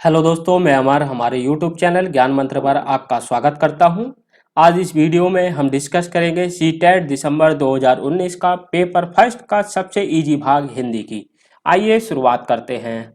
Hello दोस्तों, मैं अमर हमारे यूट्यूब चैनल ज्ञान मंत्र पर आपका स्वागत करता हूं। आज इस वीडियो में हम डिस्कस करेंगे सीटेट दिसंबर 2019 का पेपर फर्स्ट का सबसे इजी भाग हिंदी की। आइए शुरुआत करते हैं।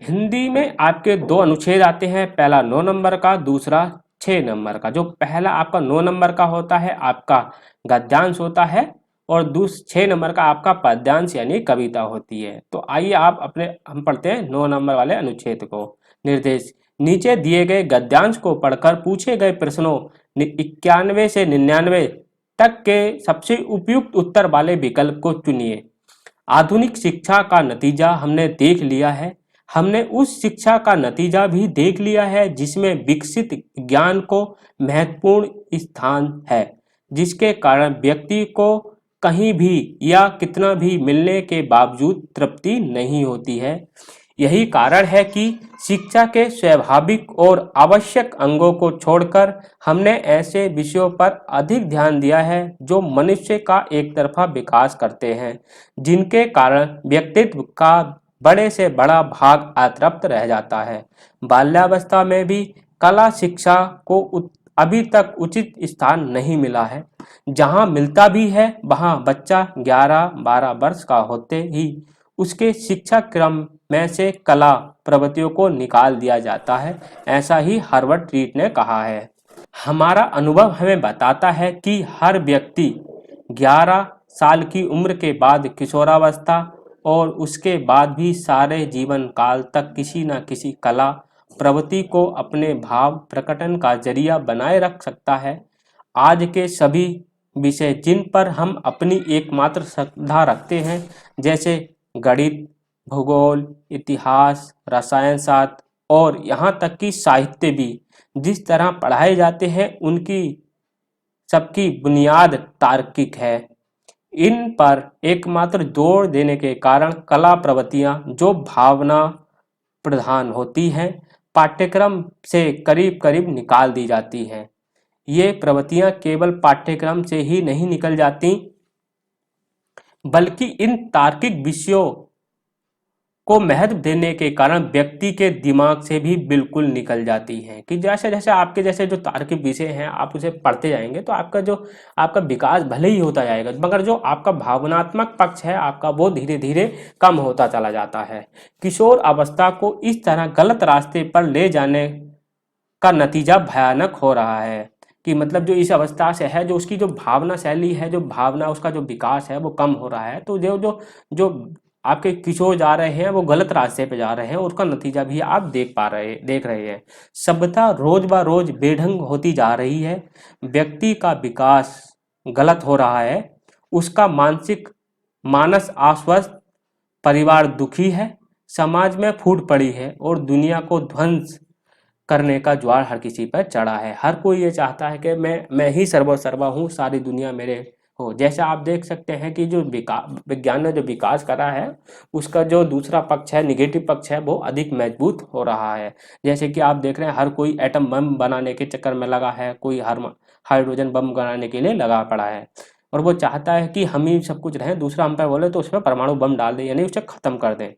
हिंदी में आपके दो अनुच्छेद आते हैं, पहला 9 नंबर का, दूसरा 6 नंबर का। जो पहला आपका 9 नंबर का होता है आपका गद्यांश होता है और 6 नंबर का आपका पद्यांश यानी कविता होती है। तो आइए हम पढ़ते हैं 9 नंबर वाले अनुच्छेद को। निर्देश: नीचे दिए गए गद्यांश को पढ़कर पूछे गए प्रश्नों 91 से 99 तक के सबसे उपयुक्त उत्तर वाले विकल्प को चुनिए। आधुनिक शिक्षा का नतीजा हमने देख लिया है। हमने उस शिक्षा का नतीजा भी देख लिया है जिसमें विकसित ज्ञान को महत्वपूर्ण स्थान है, जिसके कारण व्यक्ति को कहीं भी या कितना भी मिलने के बावजूद तृप्ति नहीं होती है। यही कारण है कि शिक्षा के स्वाभाविक और आवश्यक अंगों को छोड़कर हमने ऐसे विषयों पर अधिक ध्यान दिया है जो मनुष्य का एक तरफा विकास करते हैं, जिनके कारण व्यक्तित्व का बड़े से बड़ा भाग अतृप्त रह जाता है। बाल्यावस्था में भी कला शिक्षा को अभी तक उचित स्थान नहीं मिला है। जहां मिलता भी है वहां बच्चा 11-12 वर्ष का होते ही उसके शिक्षा क्रम में से कला प्रवृत्तियों को निकाल दिया जाता है। ऐसा ही हार्वर्ड रीड ने कहा है। हमारा अनुभव हमें बताता है कि हर व्यक्ति 11 साल की उम्र के बाद किशोरावस्था और उसके बाद भी सारे जीवन काल तक किसी न किसी कला प्रवृत्ति को अपने भाव प्रकटन का जरिया बनाए रख सकता है। आज के सभी विषय जिन पर हम अपनी एकमात्र श्रद्धा रखते हैं, जैसे गणित, भूगोल, इतिहास, रसायन शास्त्र और यहाँ तक कि साहित्य भी जिस तरह पढ़ाए जाते हैं, उनकी सबकी बुनियाद तार्किक है। इन पर एकमात्र जोर देने के कारण कला प्रवृत्तियां जो भावना प्रधान होती हैं, पाठ्यक्रम से करीब करीब निकाल दी जाती हैं। ये प्रवृत्तियां केवल पाठ्यक्रम से ही नहीं निकल जाती, बल्कि इन तार्किक विषयों को महत्व देने के कारण व्यक्ति के दिमाग से भी बिल्कुल निकल जाती हैं। कि जैसे जैसे आपके जैसे जो तार्किक विषय हैं आप उसे पढ़ते जाएंगे तो आपका विकास भले ही होता जाएगा, मगर जो आपका भावनात्मक पक्ष है आपका वो धीरे धीरे कम होता चला जाता है। किशोर अवस्था को इस तरह गलत रास्ते पर ले जाने का नतीजा भयानक हो रहा है। कि मतलब जो इस अवस्था से है, जो उसकी जो भावना शैली है, जो भावना उसका जो विकास है वो कम हो रहा है। तो जो जो जो आपके किशोर जा रहे हैं वो गलत रास्ते पे जा रहे हैं, उसका नतीजा भी आप देख रहे हैं। सभ्यता रोज ब रोज बेढंग होती जा रही है। व्यक्ति का विकास गलत हो रहा है, उसका मानस अस्वस्थ, परिवार दुखी है, समाज में फूट पड़ी है और दुनिया को ध्वंस करने का ज्वार हर किसी पर चढ़ा है। हर कोई ये चाहता है कि मैं ही सर्वसर्वा हूँ, सारी दुनिया मेरे हो। जैसे आप देख सकते हैं कि जो विज्ञान ने जो विकास करा है उसका जो दूसरा पक्ष है, निगेटिव पक्ष है, वो अधिक मजबूत हो रहा है। जैसे कि आप देख रहे हैं हर कोई एटम बम बनाने के चक्कर में लगा है, कोई हाइड्रोजन बम बनाने के लिए लगा पड़ा है और वो चाहता है कि हम ही सब कुछ रहें, दूसरा हम पर बोले तो उसमें परमाणु बम डाल दें, यानी उसे खत्म कर दें,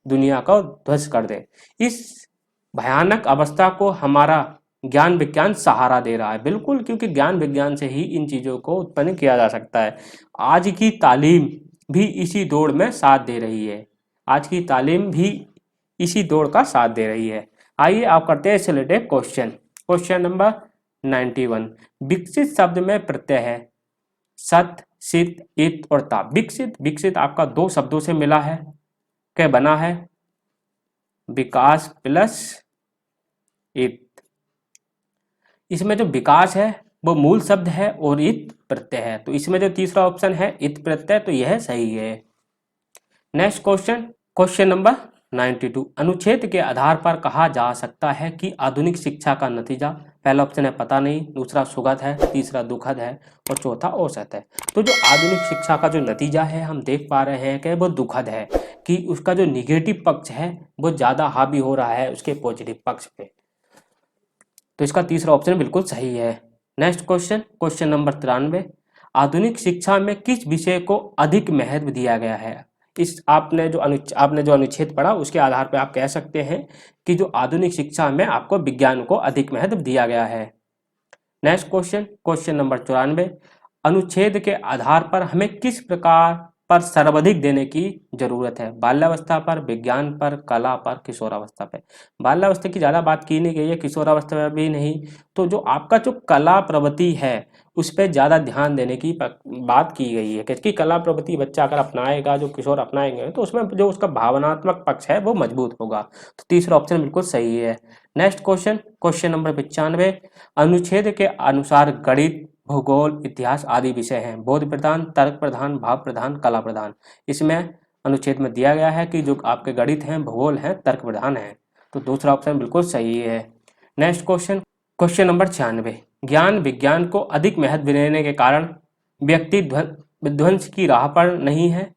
दुनिया को ध्वस्त कर दें। इस भयानक अवस्था को हमारा ज्ञान विज्ञान सहारा दे रहा है। बिल्कुल, क्योंकि ज्ञान विज्ञान से ही इन चीज़ों को उत्पन्न किया जा सकता है। आज की तालीम भी इसी दौड़ में साथ दे रही है। आज की तालीम भी इसी दौड़ का साथ दे रही है। आइए आप करते हैं रिलेटेड क्वेश्चन नंबर 91। विकसित शब्द में प्रत्यय है सत, सित, इत और ता। विकसित आपका दो शब्दों से मिला है, क्या बना है? विकास प्लस इत। इसमें जो विकास है वो मूल शब्द है और इत प्रत्यय है, तो इसमें जो तीसरा ऑप्शन है इत प्रत्यय, तो यह सही है। Next question number 92। अनुच्छेद के आधार पर कहा जा सकता है कि आधुनिक शिक्षा का नतीजा, पहला ऑप्शन है पता नहीं, दूसरा सुखद है, तीसरा दुखद है और चौथा औसत है। तो जो आधुनिक शिक्षा का जो नतीजा है हम देख पा रहे हैं कि वो दुखद है, कि उसका जो निगेटिव पक्ष है वो ज़्यादा हावी हो रहा है उसके पॉजिटिव पक्ष पे। तो इसका तीसरा ऑप्शन बिल्कुल सही है। Next question number 93। आधुनिक शिक्षा में किस विषय को अधिक महत्व दिया गया है? इस आपने जो अनुच्छेद पढ़ा उसके आधार पर आप कह सकते हैं कि जो आधुनिक शिक्षा में आपको विज्ञान को अधिक महत्व दिया गया है। नेक्स्ट क्वेश्चन, क्वेश्चन नंबर 94, अनुच्छेद के आधार पर हमें किस प्रकार पर सर्वाधिक देने की जरूरत है? बाल्यावस्था पर, विज्ञान पर, कला पर, किशोरावस्था पर। बाल्यावस्था की ज्यादा बात की नहीं गई है, किशोरावस्था में भी नहीं। तो जो आपका जो कला प्रवृत्ति है उस पर ज्यादा ध्यान देने की बात की गई है, क्योंकि कला प्रवृत्ति बच्चा अगर अपनाएगा, जो किशोर अपनाएंगे, तो उसमें जो उसका भावनात्मक पक्ष है वो मजबूत होगा। तो तीसरा ऑप्शन बिल्कुल सही है। नेक्स्ट क्वेश्चन, क्वेश्चन नंबर 95, अनुच्छेद के अनुसार गणित, भूगोल, इतिहास आदि विषय हैं बोध प्रधान, तर्क प्रधान, भाव प्रधान, कला प्रधान। इसमें अनुच्छेद में दिया गया है कि जो आपके गणित हैं, भूगोल हैं, तर्क प्रधान हैं। तो दूसरा ऑप्शन बिल्कुल सही है। नेक्स्ट क्वेश्चन, क्वेश्चन नंबर 96, ज्ञान विज्ञान को अधिक महत्व देने के कारण व्यक्ति विध्वंस की राह पर नहीं है,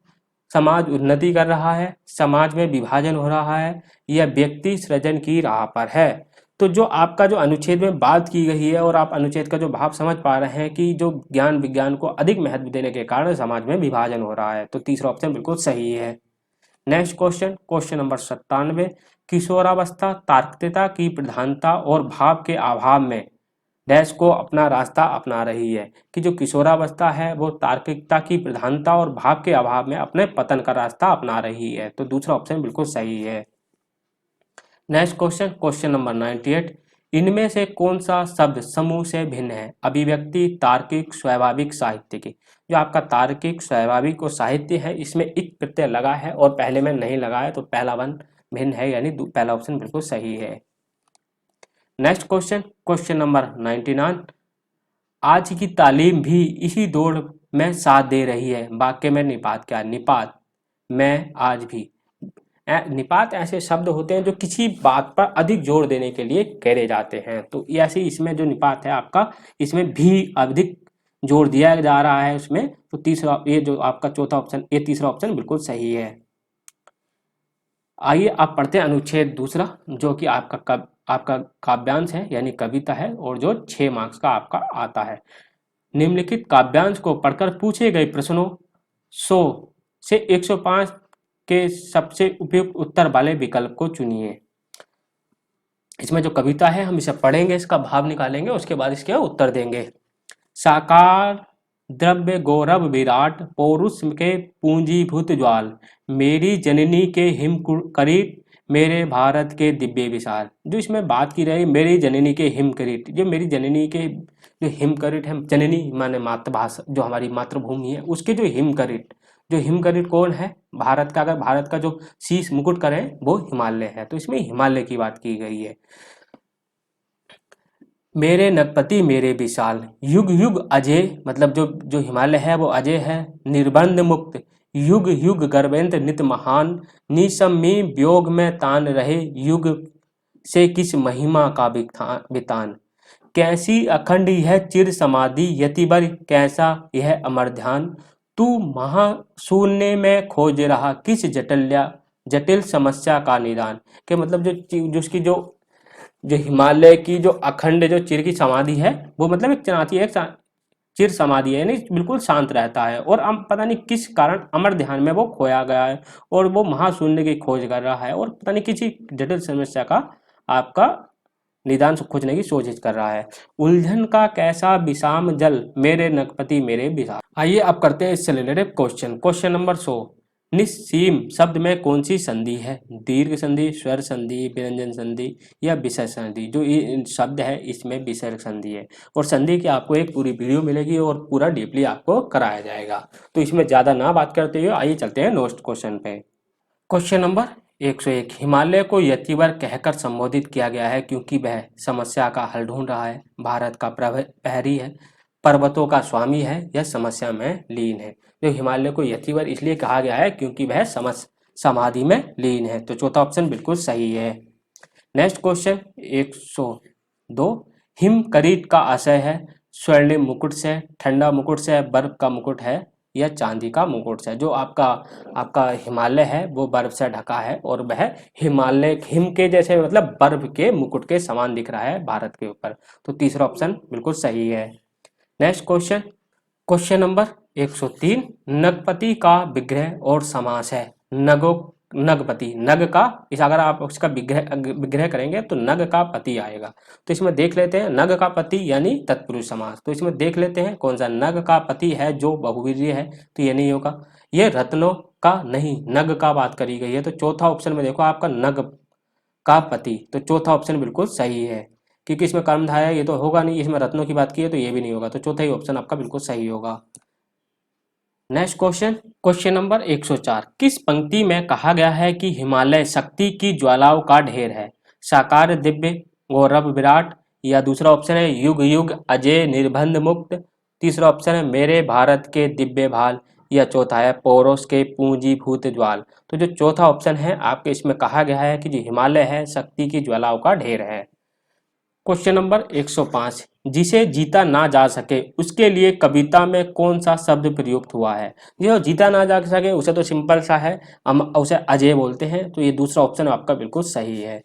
समाज उन्नति कर रहा है, समाज में विभाजन हो रहा है, या व्यक्ति सृजन की राह पर है। तो जो आपका जो अनुच्छेद में बात की गई है और आप अनुच्छेद का जो भाव समझ पा रहे हैं कि जो ज्ञान विज्ञान को अधिक महत्व देने के कारण समाज में विभाजन हो रहा है। तो तीसरा ऑप्शन बिल्कुल सही है। नेक्स्ट क्वेश्चन, क्वेश्चन नंबर 97, किशोरावस्था तार्किकता की प्रधानता और भाव के अभाव में डैश को अपना रास्ता अपना रही है, कि जो किशोरावस्था है वो तार्किकता की प्रधानता और भाव के अभाव में अपने पतन का रास्ता अपना रही है। तो दूसरा ऑप्शन बिल्कुल सही है। नेक्स्ट क्वेश्चन, क्वेश्चन नंबर 98, इनमें से कौन सा शब्द समूह से भिन्न है? अभिव्यक्ति, तार्किक, स्वाभाविक, साहित्यिक। जो आपका तार्किक, स्वाभाविक और साहित्य है इसमें एक प्रत्यय लगा है और पहले में नहीं लगा है, तो पहला वन भिन्न है, यानी पहला ऑप्शन बिल्कुल सही है। नेक्स्ट क्वेश्चन, क्वेश्चन नंबर 99, आज की तालीम भी इसी दौड़ में साथ दे रही है। वाक्य में निपात क्या? निपात मैं आज भी। निपात ऐसे शब्द होते हैं जो किसी बात पर अधिक जोर देने के लिए करे जाते हैं। तो ऐसे इसमें जो निपात है आपका, इसमें भी अधिक जोर दिया जा रहा है उसमें। तो तीसरा, ये जो आपका चौथा ऑप्शन, ये तीसरा ऑप्शन बिल्कुल सही है। आइए आप पढ़ते हैं अनुच्छेद दूसरा, जो कि आपका काव्यांश है, यानी कविता है, और जो 6 मार्क्स का आपका आता है। निम्नलिखित काव्यांश को पढ़कर पूछे गए प्रश्नों 100 से 105 के सबसे उपयुक्त उत्तर वाले विकल्प को चुनिए। इसमें जो कविता है हम इसे पढ़ेंगे, इसका भाव निकालेंगे, उसके बाद इसके उत्तर देंगे। साकार द्रव्य गौरव विराट, पौरुष के पूंजीभूत ज्वाल, मेरी जननी के हिमकरीट, मेरे भारत के दिव्य विशाल। जो इसमें बात की रही मेरी जननी के हिमकरीट, जो मेरी जननी के जो हिमकरीट है, जननी माने मातृभाषा, जो हमारी मातृभूमि है, उसके जो हिमकरीट कौन है? भारत का। अगर भारत का जो शीश मुकुट करें वो हिमालय है, तो इसमें हिमालय की बात की गई है। मेरे नगपति मेरे विशाल, युग युग अजय, मतलब जो हिमालय है वो अजय है, निर्बंध मुक्त, युग युग गर्वेंद्र नित महान, निसमी व्योग में तान रहे, युग से किस महिमा का वितान, कैसी अखंड यह चिर समाधि, यतिवर कैसा यह अमर ध्यान, तू महाशून्य में खोज रहा किस जटिल समस्या का निदान। के मतलब जो उसकी जो हिमालय की जो अखंड जो चिर की समाधि है, वो मतलब एक चनाती है, एक चिर समाधि है, यानी बिल्कुल शांत रहता है, और अब पता नहीं किस कारण अमर ध्यान में वो खोया गया है, और वो महाशून्य की खोज कर रहा है, और पता नहीं किसी जटिल समस्या का आपका निदान खोजने की कोशिश कर रहा है। उलझन का कैसा विषाम जल, मेरे नगपति मेरे विशाल। आइए अब करते हैं इससे रिलेटेड क्वेश्चन। क्वेश्चन नंबर 100, निस्सीम शब्द में कौन सी संधि है? दीर्घ संधि, स्वर संधि, व्यंजन संधि, या विसर्ग संधि। जो ये शब्द है इसमें विसर्ग संधि है, और संधि की आपको एक पूरी वीडियो मिलेगी और पूरा डीपली आपको कराया जाएगा। तो इसमें ज्यादा ना बात करते हुए आइए चलते हैं नेक्स्ट क्वेश्चन पे। क्वेश्चन नंबर 101, हिमालय को यतिवर कहकर संबोधित किया गया है क्योंकि वह समस्या का हल ढूंढ रहा है, भारत का प्रहरी है, पर्वतों का स्वामी है, या समस्या में लीन है। जो हिमालय को यतिवर इसलिए कहा गया है क्योंकि वह समाधि में लीन है। तो चौथा ऑप्शन बिल्कुल सही है। नेक्स्ट क्वेश्चन 102, हिमकरीट का आशय है स्वर्णिम मुकुट से, ठंडा मुकुट से, बर्फ का मुकुट है, या चांदी का मुकुट से। जो आपका हिमालय है वो बर्फ से ढका है, और वह हिमालय हिम के जैसे मतलब बर्फ के मुकुट के समान दिख रहा है भारत के ऊपर। तो तीसरा ऑप्शन बिल्कुल सही है। नेक्स्ट क्वेश्चन, क्वेश्चन नंबर 103 नगपति का विग्रह और समास है। नगपति, नग का, इस अगर आप उसका विग्रह करेंगे तो नग का पति आएगा। तो इसमें देख लेते हैं नग का पति यानी तत्पुरुष समास। तो इसमें देख लेते हैं कौन सा नग का पति है जो बहुवीर्य है, तो ये नहीं होगा। ये रत्नों का नहीं, नग का बात करी गई है। तो चौथा ऑप्शन में देखो आपका नग का पति, तो चौथा ऑप्शन बिल्कुल सही है, क्योंकि इसमें कर्मधारय है, ये तो होगा नहीं। इसमें रत्नों की बात की है तो ये भी नहीं होगा। तो चौथा ही ऑप्शन आपका बिल्कुल सही होगा। Next question, question number 104। किस पंक्ति में कहा गया है कि हिमालय शक्ति की ज्वालाओं का ढेर है? साकार दिव्य, गौरव विराट, या दूसरा ऑप्शन है युग युग अजय निर्बंध मुक्त, तीसरा ऑप्शन है मेरे भारत के दिव्य भाल, या चौथा है पौरुष के पूंजीभूत ज्वाल। तो जो चौथा ऑप्शन है आपके, इसमें कहा गया है कि जो हिमालय है शक्ति की ज्वालाओं का ढेर है। Question number 105। जिसे जीता ना जा सके उसके लिए कविता में कौन सा शब्द प्रयुक्त हुआ है? जो जीता ना जा सके उसे तो सिंपल सा है, हम उसे अजय बोलते हैं। तो ये दूसरा ऑप्शन आपका बिल्कुल सही है।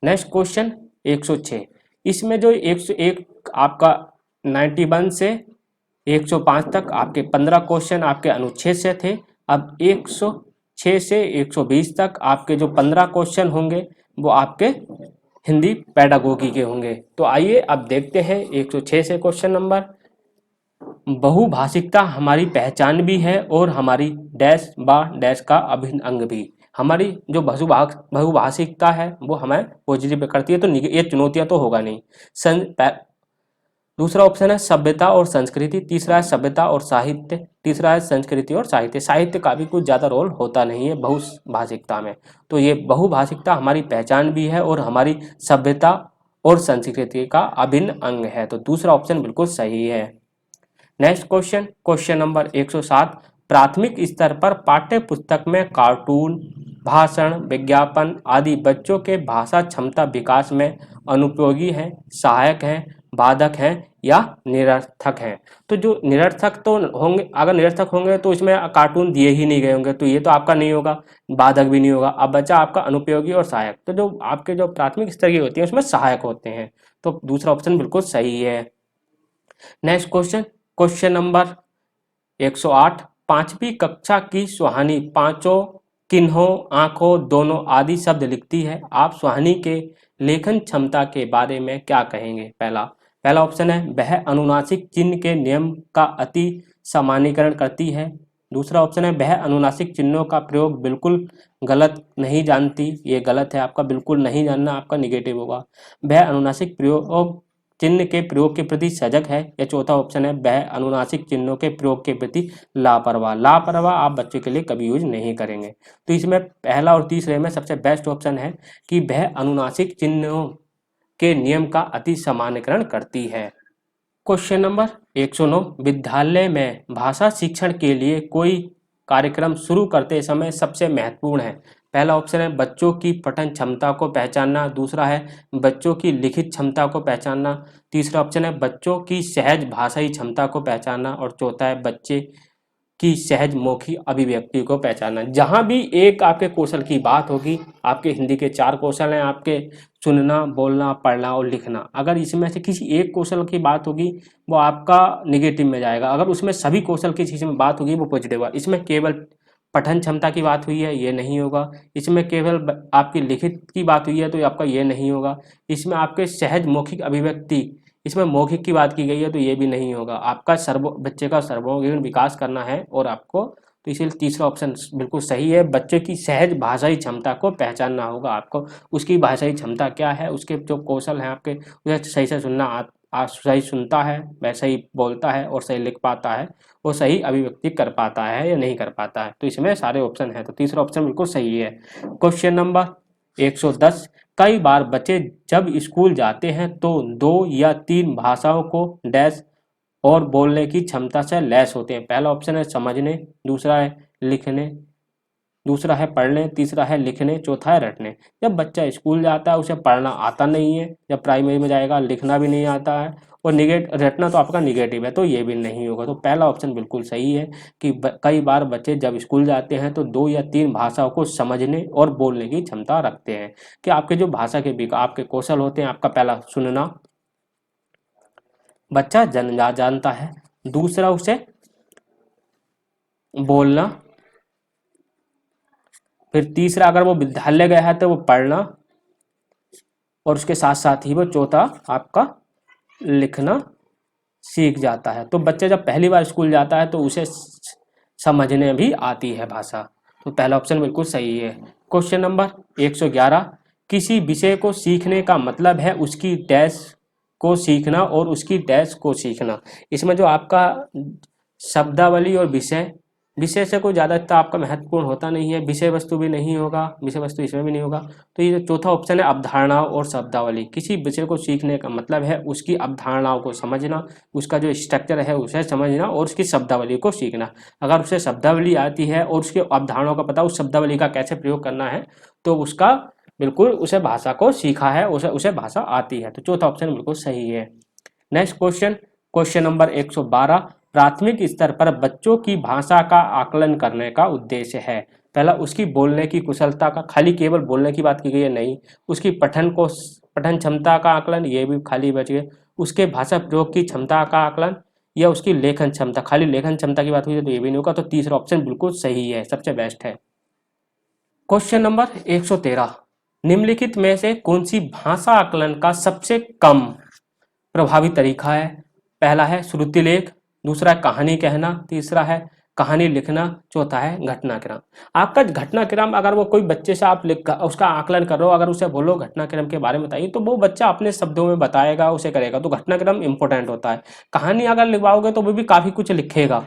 Next question 106। इसमें जो 101 आपका 91 से 105 तक आपके 15 क्वेश्चन आपके अनुच्छेद से थे। अब 106 से 120 तक आपके जो 15 क्वेश्चन होंगे वो आपके हिंदी पेडागोगी के होंगे। तो आइए अब देखते हैं 106 से क्वेश्चन नंबर। बहुभाषिकता हमारी पहचान भी है और हमारी डैश बा डैश का अभिन्न अंग भी। हमारी जो बहुभाषिकता है वो हमें पॉजिटिव करती है, तो ये चुनौतियां तो होगा नहीं। दूसरा ऑप्शन है सभ्यता और संस्कृति, तीसरा है सभ्यता और साहित्य, तीसरा है संस्कृति और साहित्य। साहित्य का भी कुछ ज़्यादा रोल होता नहीं है बहुभाषिकता में। तो ये बहुभाषिकता हमारी पहचान भी है और हमारी सभ्यता और संस्कृति का अभिन्न अंग है। तो दूसरा ऑप्शन बिल्कुल सही है। Next question, question number 107। प्राथमिक स्तर पर पाठ्य पुस्तक में कार्टून, भाषण, विज्ञापन आदि बच्चों के भाषा क्षमता विकास में अनुपयोगी हैं, सहायक हैं, बाधक हैं या निरर्थक हैं? तो जो निरर्थक तो होंगे, अगर निरर्थक होंगे तो इसमें कार्टून दिए ही नहीं गए होंगे, तो ये तो आपका नहीं होगा, बाधक भी नहीं होगा। अब बचा आपका अनुपयोगी और सहायक। तो जो आपके जो प्राथमिक स्तर की होती है उसमें सहायक होते हैं। तो दूसरा ऑप्शन बिल्कुल सही है। Next question, question number 108। पांचवी कक्षा की सुहानी पांचों किन्हों, आंखों, दोनों आदि शब्द लिखती है। आप सुहानी के लेखन क्षमता के बारे में क्या कहेंगे? पहला ऑप्शन है वह अनुनासिक चिन्ह के नियम का अति सामान्यीकरण करती है। दूसरा ऑप्शन है वह अनुनासिक चिन्हों का प्रयोग बिल्कुल गलत नहीं जानती। ये गलत है, आपका बिल्कुल नहीं जानना आपका निगेटिव होगा। वह अनुनासिक प्रयोग चिन्ह के प्रयोग के प्रति सजग है। या चौथा ऑप्शन है वह अनुनासिक चिन्हों के प्रयोग के प्रति लापरवाह। लापरवाह आप बच्चे के लिए कभी यूज नहीं करेंगे। तो इसमें पहला और तीसरे में सबसे बेस्ट ऑप्शन है कि वह अनुनासिक चिन्हों के नियम का अति सामान्यीकरण करती है। Question number 109। विद्यालय में भाषा शिक्षण के लिए कोई कार्यक्रम शुरू करते समय सबसे महत्वपूर्ण है। पहला ऑप्शन है बच्चों की पठन क्षमता को पहचानना, दूसरा है बच्चों की लिखित क्षमता को पहचानना, तीसरा ऑप्शन है बच्चों की सहज भाषाई क्षमता को पहचानना, और चौथा है बच्चे की सहज मौखिक अभिव्यक्ति को पहचानना। जहाँ भी एक आपके कौशल की बात होगी, आपके हिंदी के 4 कौशल हैं आपके, सुनना, बोलना, पढ़ना और लिखना। अगर इसमें से किसी एक कौशल की बात होगी वो आपका निगेटिव में जाएगा, अगर उसमें सभी कौशल की चीज़ में बात होगी वो पॉजिटिव होगा। इसमें केवल पठन क्षमता की बात हुई है, ये नहीं होगा। इसमें केवल आपकी लिखित की बात हुई है तो आपका ये नहीं होगा। इसमें आपके सहज मौखिक अभिव्यक्ति, इसमें मौखिक की बात की गई है तो ये भी नहीं होगा। आपका बच्चे का सर्वोत्तम विकास करना है और आपको, तो इसलिए तीसरा ऑप्शन बिल्कुल सही है। बच्चे की सहज भाषाई क्षमता को पहचानना होगा आपको, उसकी भाषाई क्षमता क्या है, उसके जो कौशल हैं आपके, उसे सही से सुनना, सही सुनता है, वैसा ही बोलता है और सही लिख पाता है, वो सही अभिव्यक्ति कर पाता है या नहीं कर पाता है। तो इसमें सारे ऑप्शन हैं, तो तीसरा ऑप्शन बिल्कुल सही है। Question number 110। कई बार बच्चे जब स्कूल जाते हैं तो 2 या 3 भाषाओं को डैश और बोलने की क्षमता से लैस होते हैं। पहला ऑप्शन है समझने, दूसरा है लिखने, दूसरा है पढ़ने, तीसरा है लिखने, चौथा है रटने। जब बच्चा स्कूल जाता है उसे पढ़ना आता नहीं है, जब प्राइमरी में जाएगा लिखना भी नहीं आता है, और रटना तो आपका निगेटिव है तो ये भी नहीं होगा। तो पहला ऑप्शन बिल्कुल सही है कि कई बार बच्चे जब स्कूल जाते हैं तो 2 या 3 भाषाओं को समझने और बोलने की क्षमता रखते हैं। कि आपके जो भाषा के आपके कौशल होते हैं, आपका पहला सुनना, बच्चा जानता है, दूसरा उसे बोलना, फिर तीसरा अगर वो विद्यालय गया है तो वो पढ़ना, और उसके साथ साथ ही वो चौथा आपका लिखना सीख जाता है। तो बच्चे जब पहली बार स्कूल जाता है तो उसे समझने भी आती है भाषा। तो पहला ऑप्शन बिल्कुल सही है। क्वेश्चन नंबर 111, किसी विषय को सीखने का मतलब है उसकी डैश को सीखना और उसकी डैश को सीखना। इसमें जो आपका शब्दावली और विषय, विषय से कोई ज़्यादा इतना आपका महत्वपूर्ण होता नहीं है, विषय वस्तु भी नहीं होगा, विषय वस्तु इसमें भी नहीं होगा। तो ये जो चौथा ऑप्शन है अवधारणाओं और शब्दावली, किसी विषय को सीखने का मतलब है उसकी अवधारणाओं को समझना, उसका जो स्ट्रक्चर है उसे समझना और उसकी शब्दावली को सीखना। अगर उसे शब्दावली आती है और उसकी अवधारणाओं का पता, उस शब्दावली का कैसे प्रयोग करना है, तो उसका बिल्कुल उसे भाषा को सीखा है, उसे भाषा आती है। तो चौथा ऑप्शन बिल्कुल सही है। नेक्स्ट क्वेश्चन, क्वेश्चन नंबर 112, प्राथमिक स्तर पर बच्चों की भाषा का आकलन करने का उद्देश्य है। पहला, उसकी बोलने की कुशलता का, खाली केवल बोलने की बात की गई है नहीं, उसकी पठन क्षमता का आकलन, ये भी खाली बच गए, उसके भाषा प्रयोग की क्षमता का आकलन, या उसकी लेखन क्षमता, खाली लेखन क्षमता की बात हुई है तो ये भी नहीं होगा। तो तीसरा ऑप्शन बिल्कुल सही है, सबसे बेस्ट है। क्वेश्चन नंबर 113, निम्नलिखित में से कौन सी भाषा आकलन का सबसे कम प्रभावी तरीका है। पहला है श्रुतिलेख, दूसरा है कहानी कहना, तीसरा है कहानी लिखना, चौथा है घटनाक्रम। आपका घटनाक्रम, अगर वो कोई बच्चे से आप लिख उसका आकलन कर रहे हो, अगर उसे बोलो घटनाक्रम के बारे में बताइए, तो वो बच्चा अपने शब्दों में बताएगा, उसे करेगा। तो घटनाक्रम इंपॉर्टेंट होता है। कहानी अगर लिखवाओगे तो वो भी काफी कुछ लिखेगा।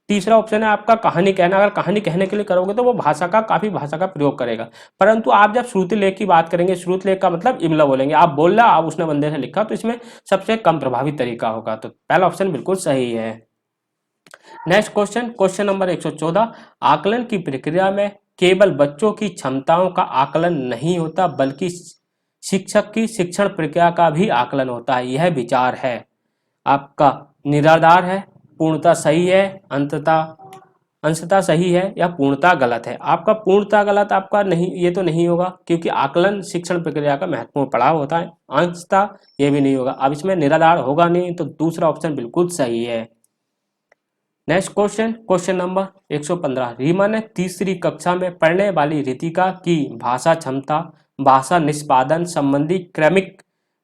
तीसरा ऑप्शन है आपका कहानी कहना, अगर कहानी कहने के लिए करोगे तो वो काफी भाषा का प्रयोग करेगा। परंतु आप जब श्रुति लेख की बात करेंगे, श्रुति लेख का मतलब इमला बोलेंगे, आप बोल रहा, आप उसने बंदे से लिखा, तो इसमें सबसे कम प्रभावी तरीका होगा। तो पहला ऑप्शन बिल्कुल सही है। नेक्स्ट क्वेश्चन, क्वेश्चन नंबर 114, आकलन की प्रक्रिया में केवल बच्चों की क्षमताओं का आकलन नहीं होता बल्कि शिक्षक की शिक्षण प्रक्रिया का भी आकलन होता है। यह विचार है आपका निराधार है, पूर्णता सही है, अंशतः सही है, या पूर्णता गलत है। आपका पूर्णता गलत आपका नहीं, ये तो नहीं होगा क्योंकि आकलन शिक्षण प्रक्रिया का महत्वपूर्ण पड़ाव होता है। अंशतः ये भी नहीं होगा। अब इसमें निराधार होगा नहीं, तो दूसरा ऑप्शन बिल्कुल सही है। Next question, question number 115, Rima ने तीसरी कक्षा में पढ़ने वाली रितिका की भाषा क्षमता, भाषा निष्पादन संबंधी क्रमिक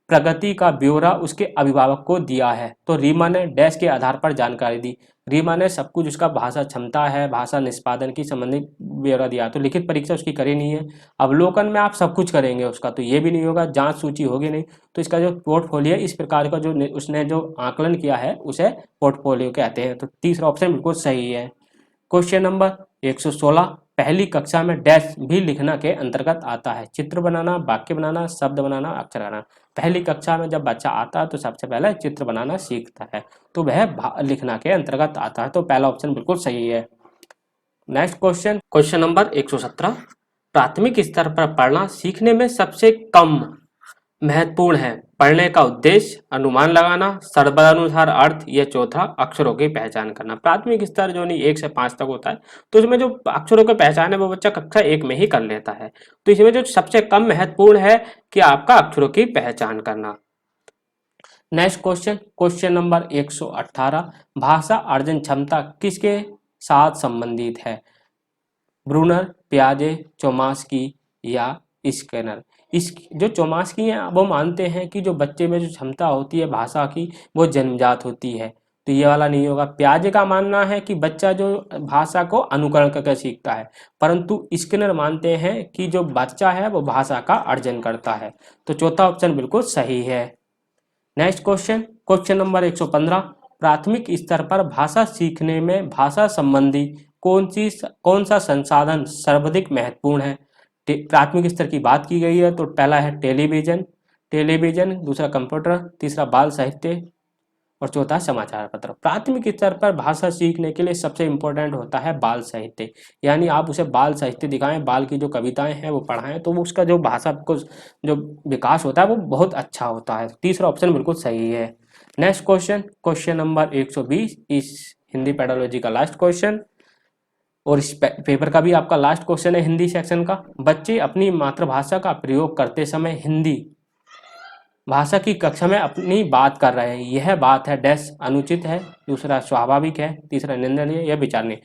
प्रगति का ब्यौरा उसके अभिभावक को दिया है। तो रीमा ने डैश के आधार पर जानकारी दी। रीमा ने सब कुछ, उसका भाषा क्षमता है, भाषा निष्पादन की संबंधित ब्यौरा दिया। तो लिखित परीक्षा उसकी करी नहीं है, अवलोकन में आप सब कुछ करेंगे उसका, तो ये भी नहीं होगा, जांच सूची होगी नहीं। तो इसका जो पोर्टफोलियो है, इस प्रकार का जो उसने जो आकलन किया है उसे पोर्टफोलियो कहते हैं। तो तीसरा ऑप्शन बिल्कुल सही है। क्वेश्चन नंबर 116, पहली कक्षा में डैश भी लिखना के अंतर्गत आता है। चित्र बनाना, वाक्य बनाना, शब्द बनाना, अक्षर बनाना। पहली कक्षा में जब बच्चा आता है तो सबसे पहले चित्र बनाना सीखता है, तो वह लिखना के अंतर्गत आता है। तो पहला ऑप्शन बिल्कुल सही है। नेक्स्ट क्वेश्चन, क्वेश्चन नंबर 117, प्राथमिक स्तर पर पढ़ना सीखने में सबसे कम महत्वपूर्ण है। पढ़ने का उद्देश्य, अनुमान लगाना, शब्दानुसार अर्थ, या चौथा अक्षरों की पहचान करना। प्राथमिक स्तर जो नहीं 1 से 5 तक होता है, तो इसमें जो अक्षरों की पहचान है वो बच्चा कक्षा 1 में ही कर लेता है। तो इसमें जो सबसे कम महत्वपूर्ण है कि आपका अक्षरों की पहचान करना। नेक्स्ट क्वेश्चन, क्वेश्चन नंबर 118, भाषा अर्जन क्षमता किसके साथ संबंधित है। ब्रूनर, पियाजे, चोमास्की, या स्किनर। इस जो चोमास्की हैं वो मानते हैं कि जो बच्चे में जो क्षमता होती है भाषा की वो जन्मजात होती है, तो ये वाला नहीं होगा। पियाजे का मानना है कि बच्चा जो भाषा को अनुकरण करके सीखता है, परंतु स्किनर मानते हैं कि जो बच्चा है वो भाषा का अर्जन करता है। तो चौथा ऑप्शन बिल्कुल सही है। नेक्स्ट क्वेश्चन, क्वेश्चन नंबर 115, प्राथमिक स्तर पर भाषा सीखने में भाषा संबंधी कौन सा संसाधन सर्वाधिक महत्वपूर्ण है। प्राथमिक स्तर की बात की गई है तो पहला है टेलीविजन, दूसरा कंप्यूटर, तीसरा बाल साहित्य, और चौथा समाचार पत्र। प्राथमिक स्तर पर भाषा सीखने के लिए सबसे इंपॉर्टेंट होता है बाल साहित्य, यानी आप उसे बाल साहित्य दिखाएं, बाल की जो कविताएं हैं वो पढ़ाएं, तो वो उसका जो भाषा को जो विकास होता है वो बहुत अच्छा होता है। तीसरा ऑप्शन बिल्कुल सही है। नेक्स्ट क्वेश्चन, क्वेश्चन नंबर 120, इस हिंदी पेडालॉजी का लास्ट क्वेश्चन और इस पेपर का भी आपका लास्ट क्वेश्चन है हिंदी सेक्शन का। बच्चे अपनी मातृभाषा का प्रयोग करते समय हिंदी भाषा की कक्षा में अपनी बात कर रहे हैं, यह बात है डैश अनुचित है, दूसरा स्वाभाविक है, तीसरा निंदनीय, यह विचारणीय।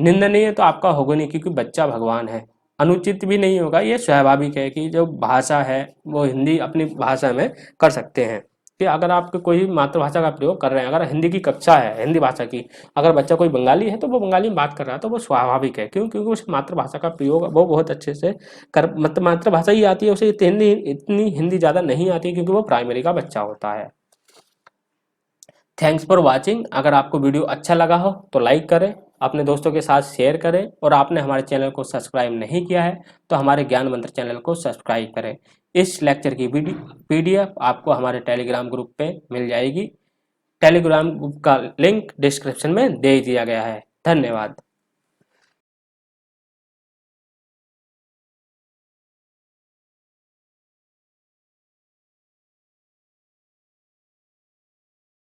निंदनीय तो आपका होगा नहीं, क्योंकि बच्चा भगवान है। अनुचित भी नहीं होगा, ये स्वाभाविक है कि जो भाषा है वो हिंदी अपनी भाषा में कर सकते हैं। कि अगर आप कोई मातृभाषा का प्रयोग कर रहे हैं, अगर हिंदी की कक्षा है हिंदी भाषा की, अगर बच्चा कोई बंगाली है तो वो बंगाली में बात कर रहा है तो वो स्वाभाविक है। क्यों? क्योंकि उस मातृभाषा का प्रयोग वो बहुत अच्छे से कर, मतलब मातृभाषा ही आती है उसे, इतनी हिंदी ज़्यादा नहीं आती, क्योंकि वो प्राइमरी का बच्चा होता है। Thanks for watching. अगर आपको वीडियो अच्छा लगा हो तो लाइक करें, अपने दोस्तों के साथ शेयर करें, और आपने हमारे चैनल को सब्सक्राइब नहीं किया है तो हमारे ज्ञान मंत्र चैनल को सब्सक्राइब करें। इस लेक्चर की PDF आपको हमारे टेलीग्राम ग्रुप पे मिल जाएगी। टेलीग्राम ग्रुप का लिंक डिस्क्रिप्शन में दे दिया गया है। धन्यवाद।